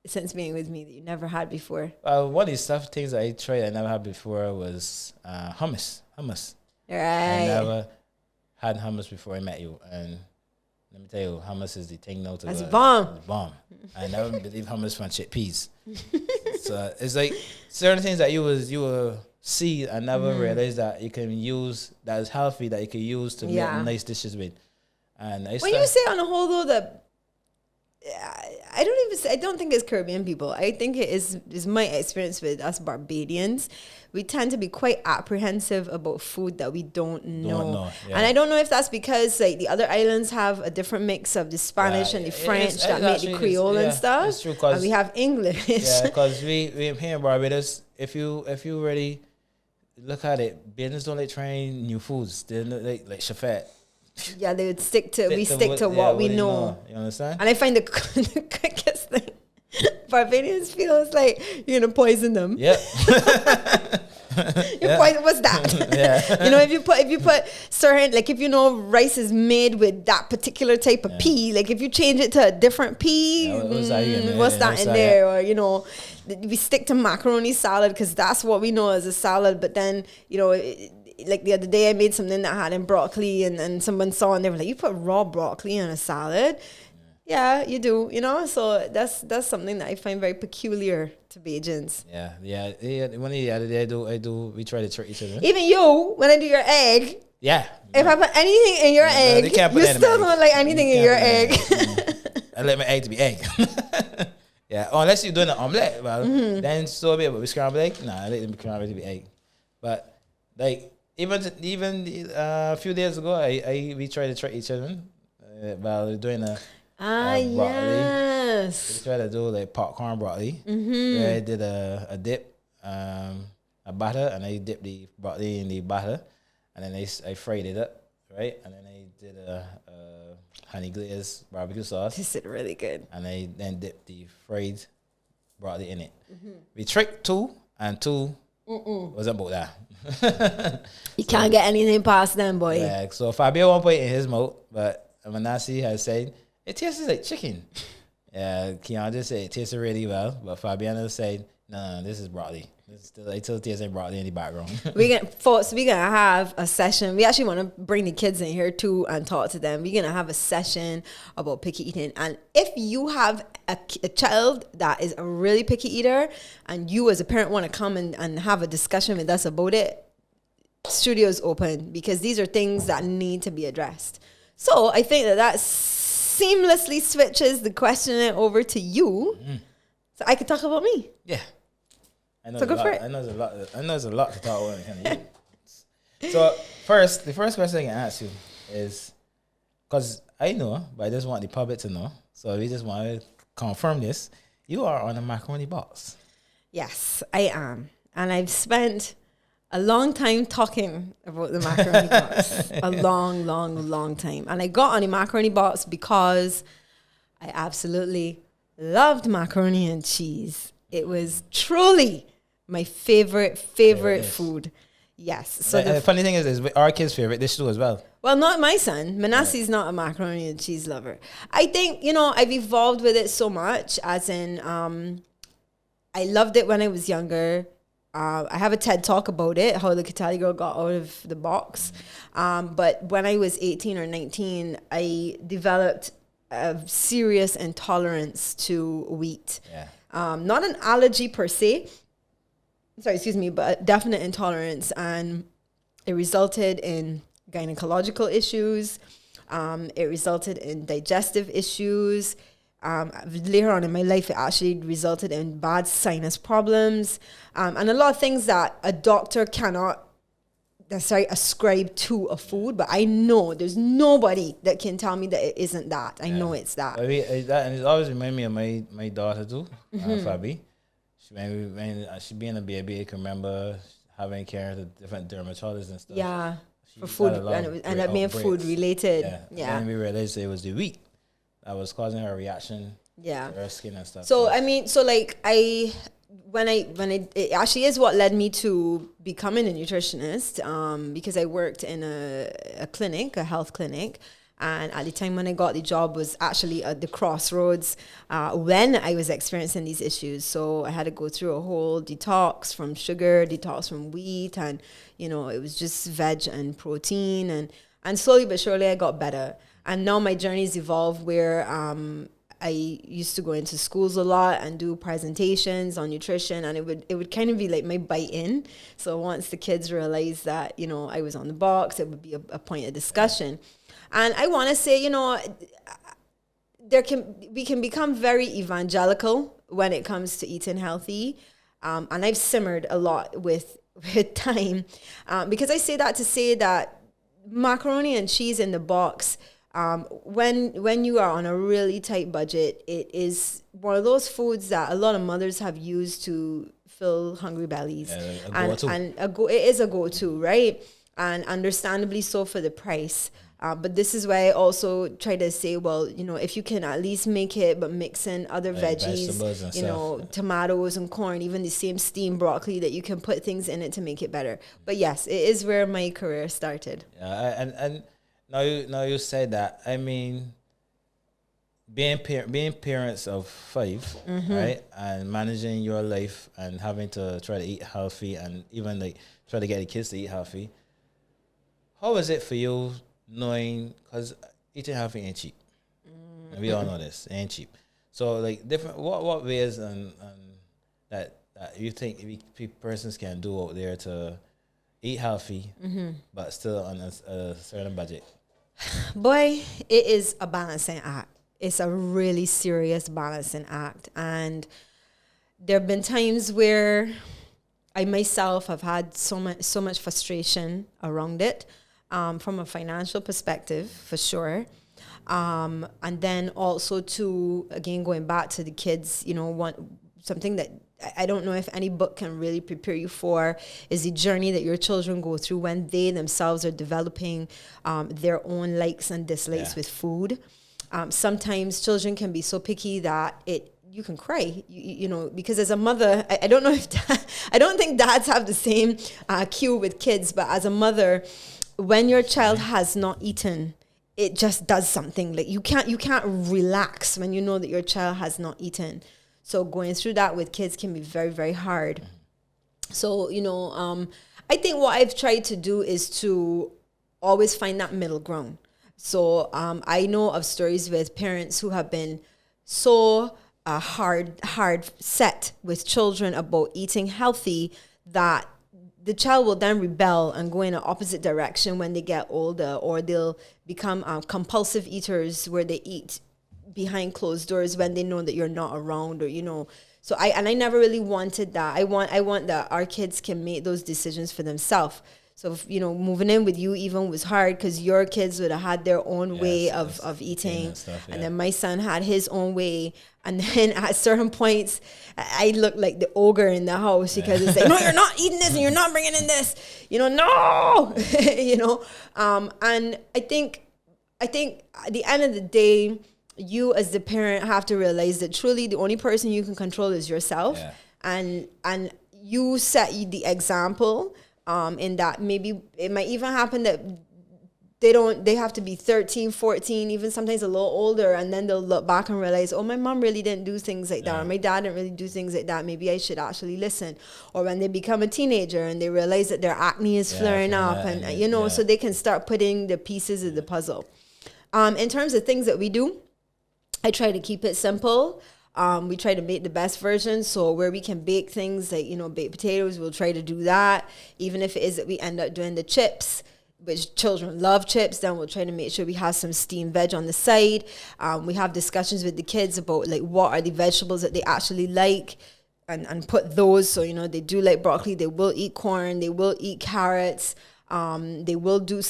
since being with me that you never had before? One of the things that I tried I never had before was hummus. Right. I never had hummus before I met you, and let me tell you, hummus is the thing now. That's bomb. Bomb. I never believe hummus from chickpeas. So it's like certain things that you will see and never realize that you can use that is healthy that you can use to make nice dishes with. And when you say on the whole though that I don't think it's Caribbean people. I think it is my experience with us Barbadians. We tend to be quite apprehensive about food that we don't know. Yeah. And I don't know if that's because like the other islands have a different mix of the Spanish and the French that make the Creole and stuff. It's true, and we have English. Yeah, because we here in Barbados, if you really look at it, Bajans don't like trying new foods. They don't like chafet. Yeah, they would stick to what we know. You understand? And I find the quickest thing, Barbadians feel it's like you're gonna poison them. Yep. What's that? Yeah. You know, if you put certain, like if you know rice is made with that particular type of pea, like if you change it to a different pea, what's that in there? Or you know, we stick to macaroni salad because that's what we know as a salad. But then you know. Like the other day, I made something that had in broccoli, and someone saw and they were like, "You put raw broccoli in a salad?" Yeah, you do. You know, so that's something that I find very peculiar to Bajans. Yeah. One of the other day, I do. We try to trick each other. Even you, when I do your egg, yeah. If I put anything in your egg, you still don't like anything in your egg. I let my egg to be egg. Yeah, unless you're doing an omelette, well, then so be it. But we scramble egg, nah, I let them scramble to be egg. But like. Even a few days ago, we tried to trick each other while doing a broccoli. Yes. We tried to do like popcorn broccoli. Where I did a dip, a batter, and I dipped the broccoli in the batter, and then I fried it up, right? And then I did a honey glazed barbecue sauce. Tasted really good. And I then dipped the fried broccoli in it. We tricked two, and two wasn't about that. You can't get anything past them, boy. Yeah, so Fabian one point in his mouth, but Manassi has said it tastes like chicken. Yeah, Keon just said it tasted really well, but Fabian has said, no, this is broccoli. It still tastes like broccoli in the background. We're gonna have a session. We actually want to bring the kids in here too and talk to them. We're gonna have a session about picky eating. And if you have a child that is a really picky eater, and you as a parent want to come and have a discussion with us about it, studio's open, because these are things that need to be addressed. So I think that seamlessly switches the question over to you, so I could talk about me. Yeah. I know, so go for it. I know there's a lot to talk about when it comes to you. So the first question I can ask you is, because I know, but I just want the public to know, so we just want to confirm this. You are on a macaroni box. Yes, I am. And I've spent a long time talking about the macaroni box. A long time. And I got on a macaroni box because I absolutely loved macaroni and cheese. It was truly my favorite food. Yes. So the funny thing is our kids' favorite dish too as well. Well, not my son. Manasseh's not a macaroni and cheese lover. I think, I've evolved with it so much, as in I loved it when I was younger. I have a TED talk about it, how the Katali girl got out of the box. But when I was 18 or 19, I developed a serious intolerance to wheat. Yeah. Not an allergy per se, but a definite intolerance. And it resulted in gynecological issues. It resulted in digestive issues. Later on in my life, it actually resulted in bad sinus problems. And a lot of things that a doctor cannot necessarily ascribe to a food, but I know there's nobody that can tell me that it isn't that. I know it's that. And it always reminds me of my daughter too, Fabi. When she being a baby, I can remember having care of the different dermatologists and stuff. Yeah, for food, and it made food related. Yeah. And then we realized it was the wheat that was causing her reaction. Yeah. To her skin and stuff. So it actually is what led me to becoming a nutritionist, because I worked in a clinic, a health clinic. And at the time when I got the job was actually at the crossroads when I was experiencing these issues. So I had to go through a whole detox from sugar, detox from wheat, and it was just veg and protein, and slowly but surely I got better. And now my journey's evolved where I used to go into schools a lot and do presentations on nutrition, and it would kind of be like my bite in. So once the kids realized that I was on the box, it would be a point of discussion. And I want to say, we can become very evangelical when it comes to eating healthy. And I've simmered a lot with time, because I say that to say that macaroni and cheese in the box, when you are on a really tight budget, it is one of those foods that a lot of mothers have used to fill hungry bellies. It is a go-to, right? And understandably so for the price. But this is why I also try to say, well, if you can at least make it, but mix in other veggies, tomatoes and corn, even the same steamed broccoli, that you can put things in it to make it better. But yes, it is where my career started. Yeah, and now you said that. I mean, being parents of 5, right, and managing your life and having to try to eat healthy and even like try to get the kids to eat healthy. How is it for you? Knowing, because eating healthy ain't cheap, and we all know this, it ain't cheap. So like different, what ways and that you think persons can do out there to eat healthy, but still on a certain budget? Boy, it is a balancing act. It's a really serious balancing act, and there have been times where I myself have had so much frustration around it. From a financial perspective, for sure. And then also to, again, going back to the kids, something that I don't know if any book can really prepare you for is the journey that your children go through when they themselves are developing their own likes and dislikes with food. Sometimes children can be so picky that you can cry, because as a mother, I don't know if I don't think dads have the same cue with kids, but as a mother, when your child has not eaten, it just does something. Like you can't relax when you know that your child has not eaten. So going through that with kids can be very, very hard. So, I think what I've tried to do is to always find that middle ground. So I know of stories with parents who have been so hard set with children about eating healthy that the child will then rebel and go in an opposite direction when they get older, or they'll become compulsive eaters where they eat behind closed doors when they know that you're not around, or So I never really wanted that. I want that our kids can make those decisions for themselves. So moving in with you even was hard because your kids would have had their own way of eating, and then my son had his own way. And then at certain points, I looked like the ogre in the house because it's like, no, you're not eating this and you're not bringing in this, no, and I think at the end of the day, you as the parent have to realize that truly the only person you can control is yourself, and you set the example. In that maybe it might even happen that they have to be 13, 14, even sometimes a little older, and then they'll look back and realize, oh, my mom really didn't do things like that, or my dad didn't really do things like that. Maybe I should actually listen. Or when they become a teenager and they realize that their acne is flaring up, and so they can start putting the pieces of the puzzle. In terms of things that we do, I try to keep it simple. We try to make the best version. So where we can bake things like, baked potatoes, we'll try to do that. Even if it is that we end up doing the chips, which children love chips, then we'll try to make sure we have some steamed veg on the side. We have discussions with the kids about like what are the vegetables that they actually like, and put those. So, they do like broccoli, they will eat corn, they will eat carrots. Some will do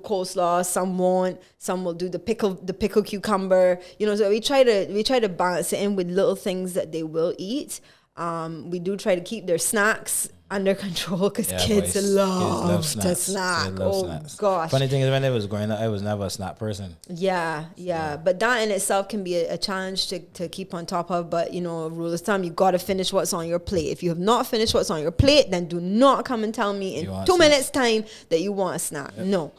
coleslaw, some won't. Some will do the pickle cucumber. So we try to balance it in with little things that they will eat. We do try to keep their snacks under control because kids love to snack. Gosh. Funny thing is, when I was growing up, I was never a snack person. Yeah. But that in itself can be a challenge to keep on top of. But, rule of thumb, you got to finish what's on your plate. If you have not finished what's on your plate, then do not come and tell me in 2 minutes time that you want a snack. Yep.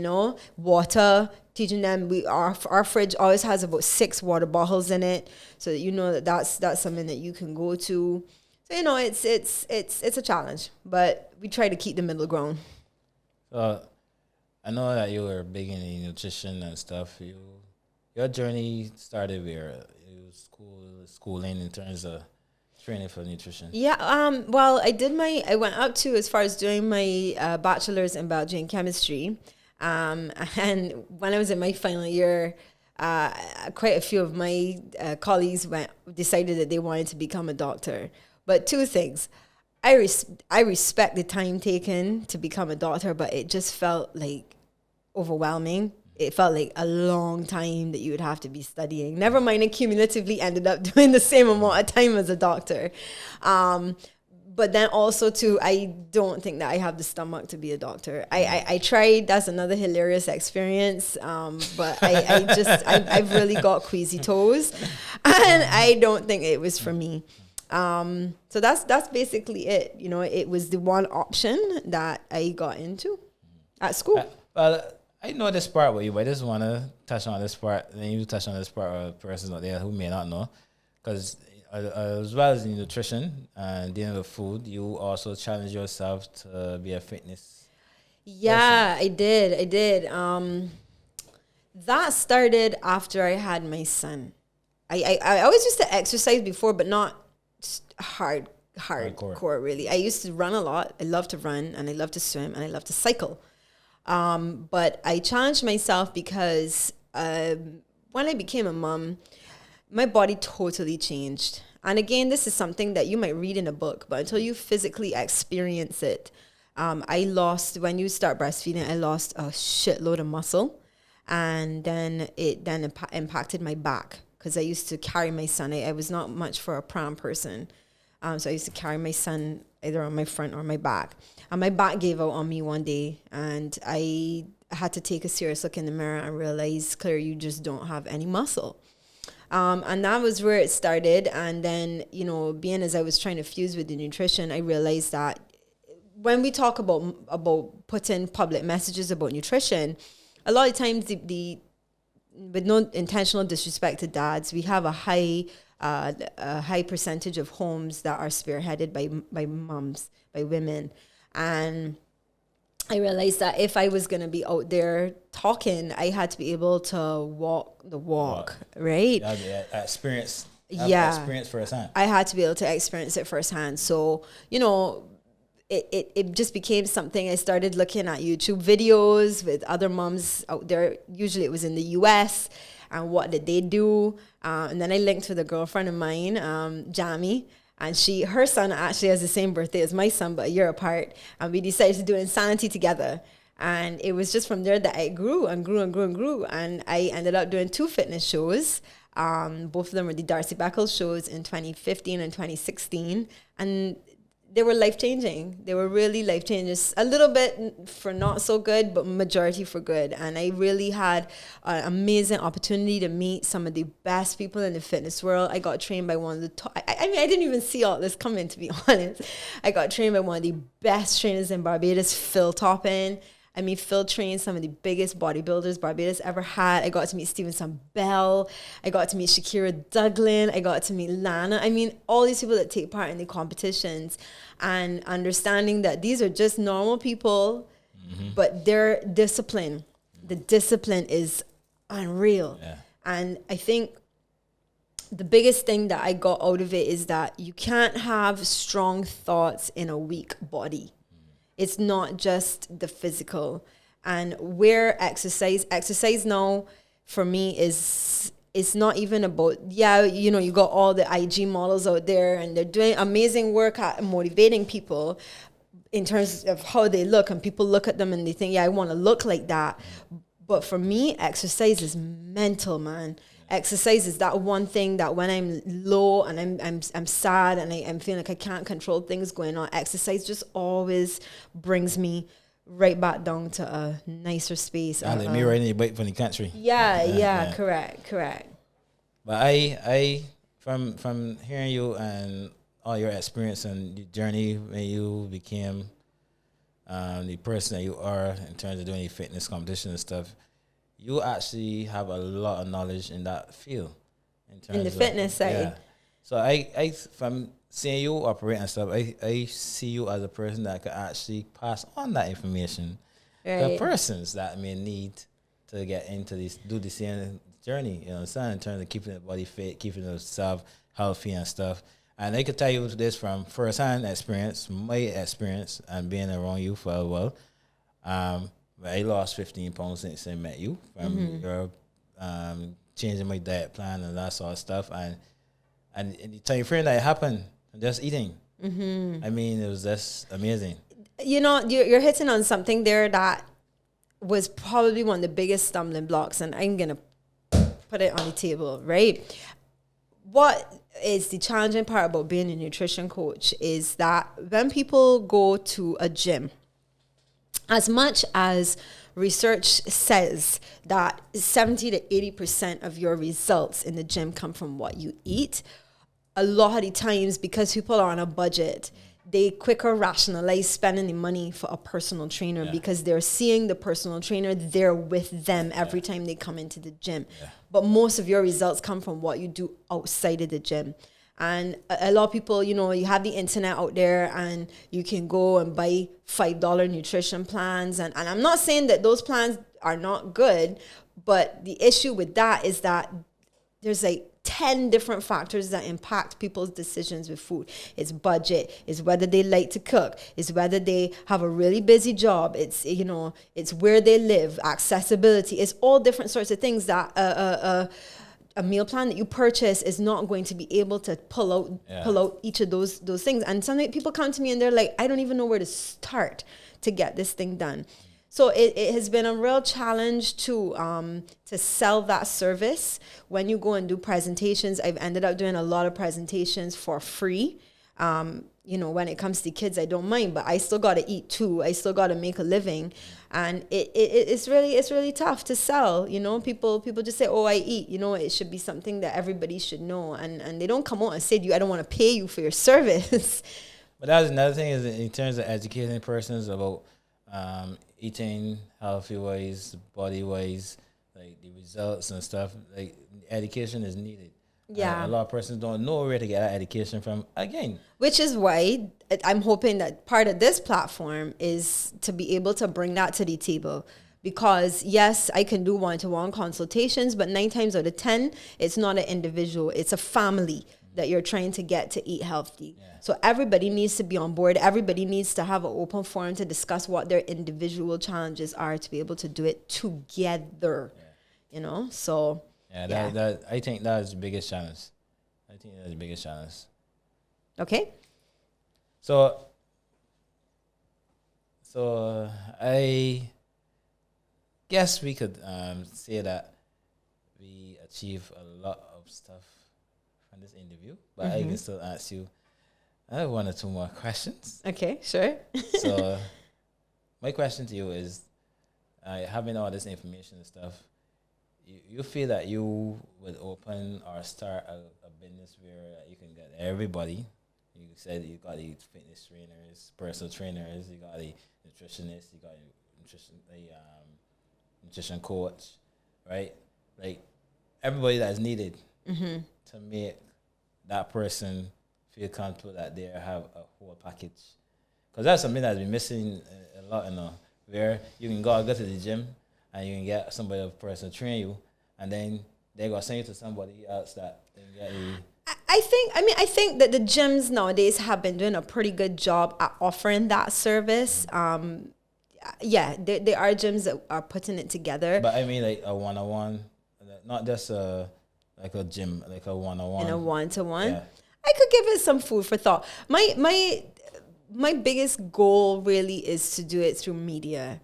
No. Water, teaching them, our fridge always has about 6 water bottles in it. So that that's something that you can go to. So, it's a challenge, but we try to keep the middle ground. I know that you were big in nutrition and stuff. Your journey started where it was schooling in terms of training for nutrition. Yeah. Well, I went up to as far as doing my bachelor's in biology and chemistry. And when I was in my final year, quite a few of my colleagues decided that they wanted to become a doctor. But two things. I respect the time taken to become a doctor, but it just felt like overwhelming. It felt like a long time that you would have to be studying. Never mind, I cumulatively ended up doing the same amount of time as a doctor. But then also too, I don't think that I have the stomach to be a doctor. I tried. That's another hilarious experience. But I've really got queasy toes, and I don't think it was for me. So that's basically it. You know, it was the one option that I got into at school. Well, I know this part with you, but I just want to touch on this part, and then you touch on this part of persons out there who may not know. Because as well as in nutrition and dealing with food, you also challenge yourself to be a fitness Yeah, person. I did. That started after I had my son. I always used to exercise before, but not hardcore really. I used to run a lot. I love to run, and I love to swim, and I love to cycle. But I challenged myself because when I became a mom, my body totally changed. And again, this is something that you might read in a book, but until you physically experience it, when you start breastfeeding, I lost a shitload of muscle. And then it impacted my back, because I used to carry my son. I was not much for a pram person. So I used to carry my son either on my front or my back. And my back gave out on me one day, and I had to take a serious look in the mirror and realize, Claire, you just don't have any muscle. And that was where it started. And then, you know, being as I was trying to fuse with the nutrition, I realized that when we talk about putting public messages about nutrition, a lot of times with no intentional disrespect to dads, we have a high percentage of homes that are spearheaded by moms, by women. And I realized that if I was going to be out there talking, I had to be able to walk the walk, right? Experience firsthand. I had to be able to experience it firsthand. So, you know, it just became something. I started looking at YouTube videos with other moms out there. Usually it was in the US, and what did they do? And then I linked with a girlfriend of mine, Jamie, and her son actually has the same birthday as my son, but a year apart. And we decided to do Insanity together. And it was just from there that I grew and grew and grew and grew. And I ended up doing 2 fitness shows. Both of them were the Darcy Beckles shows in 2015 and 2016. And they were life-changing. They were really life-changing. A little bit for not so good, but majority for good. And I really had an amazing opportunity to meet some of the best people in the fitness world. I got trained by one of the top... I mean, I didn't even see all this coming, to be honest. I got trained by one of the best trainers in Barbados, Phil Toppin. I mean, Phil trained some of the biggest bodybuilders Barbados ever had. I got to meet Stevenson Bell. I got to meet Shakira Duglin. I got to meet Lana. I mean, all these people that take part in the competitions, and understanding that these are just normal people, but their discipline, the discipline is unreal. Yeah. And I think the biggest thing that I got out of it is that you can't have strong thoughts in a weak body. It's not just the physical. And where exercise now for me is, it's not even about, you know, you got all the IG models out there and they're doing amazing work at motivating people in terms of how they look, and people look at them and they think, I want to look like that. But for me, exercise is mental, man. Exercise is that one thing that when I'm low and I'm sad and I'm feeling like I can't control things going on, exercise just always brings me right back down to a nicer space. Let me right in your bike from the country. Yeah. Correct. But I from hearing you and all your experience and your journey when you became the person that you are in terms of doing your fitness competition and stuff, you actually have a lot of knowledge in that field. In the fitness side. Yeah. So I from seeing you operate and stuff, I see you as a person that could actually pass on that information to persons that may need to get into this, do the same journey, you know what I'm saying, in terms of keeping the body fit, keeping themselves healthy and stuff. And I could tell you this from first-hand experience, my experience, and being around you for a while. I lost 15 pounds since I met you from your changing my diet plan and that sort of stuff. And in the time frame that it happened, just eating. I mean, it was just amazing. You know, you're hitting on something there that was probably one of the biggest stumbling blocks, and I'm going to put it on the table, right? What is the challenging part about being a nutrition coach is that when people go to a gym, as much as research says that 70 to 80% of your results in the gym come from what you eat, a lot of the times, because people are on a budget, they quicker rationalize spending the money for a personal trainer because they're seeing the personal trainer there with them every time they come into the gym. But most of your results come from what you do outside of the gym. And a lot of people, you know, you have the internet out there and you can go and buy $5 nutrition plans. And I'm not saying that those plans are not good, but the issue with that is that there's like 10 different factors that impact people's decisions with food. It's budget, it's whether they like to cook, it's whether they have a really busy job, it's, you know, it's where they live, accessibility, it's all different sorts of things that a meal plan that you purchase is not going to be able to pull out each of those things. And sometimes people come to me and they're like, I don't even know where to start to get this thing done. So it has been a real challenge to sell that service. When you go and do presentations, I've ended up doing a lot of presentations for free. You know, when it comes to kids, I don't mind, but I still got to eat too. I still got to make a living. And it's really tough to sell. You know, people just say, oh, I eat. You know, it should be something that everybody should know. And they don't come out and say to you, I don't want to pay you for your service. But that's another thing is in terms of educating persons about eating healthy wise, body wise, like the results and stuff. Like education is needed. Yeah. A lot of persons don't know where to get that education from again. Which is why I'm hoping that part of this platform is to be able to bring that to the table. Because yes, I can do one-to-one consultations, but 9 times out of 10, it's not an individual, it's a family that you're trying to get to eat healthy. Yeah. So everybody needs to be on board. Everybody needs to have an open forum to discuss what their individual challenges are to be able to do it together. Yeah. You know, so that I think that is the biggest challenge. Okay. So I guess we could say that we achieve a lot of stuff from this interview, but I can still ask you 1 or 2 more questions. Okay, sure. So my question to you is, having all this information and stuff, you feel that you would open or start a business where you can get everybody? You said you got the fitness trainers, personal trainers, you got the nutritionist, you got nutrition coach, right? Like everybody that is needed to make that person feel comfortable that they have a whole package. Because that's something that's been missing a lot, you know, where you can go to the gym and you can get somebody, a person to train you, and then they're going to send you to somebody else that they can get you. I think that the gyms nowadays have been doing a pretty good job at offering that service. There are gyms that are putting it together. But I mean like a one-on-one, not just like a gym, like a one-on-one. In a one-to-one? Yeah. I could give it some food for thought. My biggest goal really is to do it through media.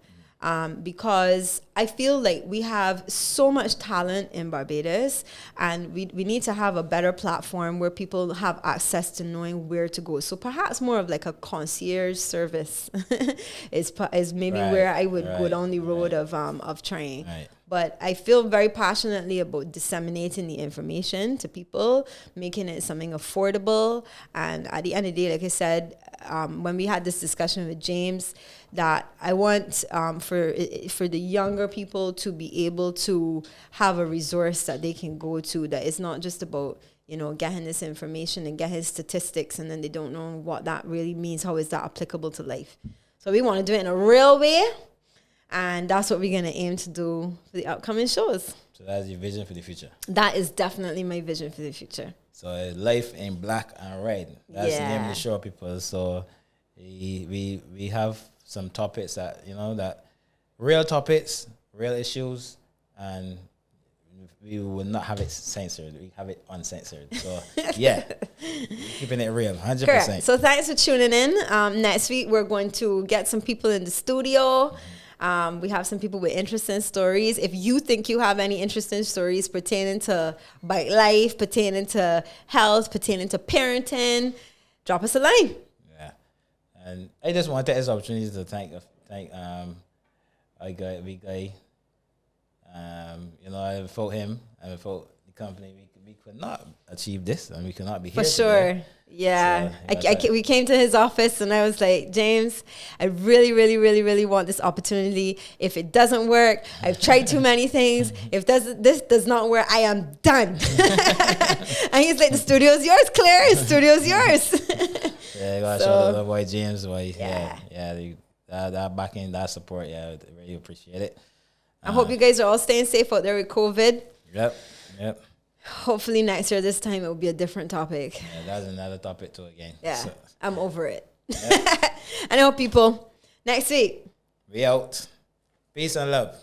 Because I feel like we have so much talent in Barbados, and we need to have a better platform where people have access to knowing where to go. So perhaps more of like a concierge service is maybe where I would go down the road of trying. Right. But I feel very passionately about disseminating the information to people, making it something affordable. And at the end of the day, like I said, when we had this discussion with James, that I want for the younger people to be able to have a resource that they can go to, that it's not just about, you know, getting this information and getting statistics and then they don't know what that really means. How is that applicable to life? So we want to do it in a real way. And that's what we're going to aim to do for the upcoming shows. So that's your vision for the future? That is definitely my vision for the future. So life in black and red. That's the name of the show, people. So we have some topics that, you know, that real topics, real issues, and we will not have it censored. We have it uncensored. So yeah, keeping it real, 100%. Correct. So thanks for tuning in. Next week we're going to get some people in the studio. We have some people with interesting stories. If you think you have any interesting stories pertaining to bike life, pertaining to health, pertaining to parenting, drop us a line. Yeah, and I just want to take this opportunity to thank our big guy. Without him and without the company, we could not achieve this, and we could not be here For sure. today. Yeah. We came to his office and I was like, James, I really, really, really, really want this opportunity. If it doesn't work, I've tried too many things. If this does not work, I am done. And he's like, the studio's yours, Claire. The studio's yours. Yeah, you gotta show the boy James, boy. That backing, that support, I really appreciate it. I hope you guys are all staying safe out there with COVID. Yep. Hopefully next year, this time, it will be a different topic. Yeah, that's another topic too again. Yeah, So, I'm over it. Yep. I know, people. Next week. We out. Peace and love.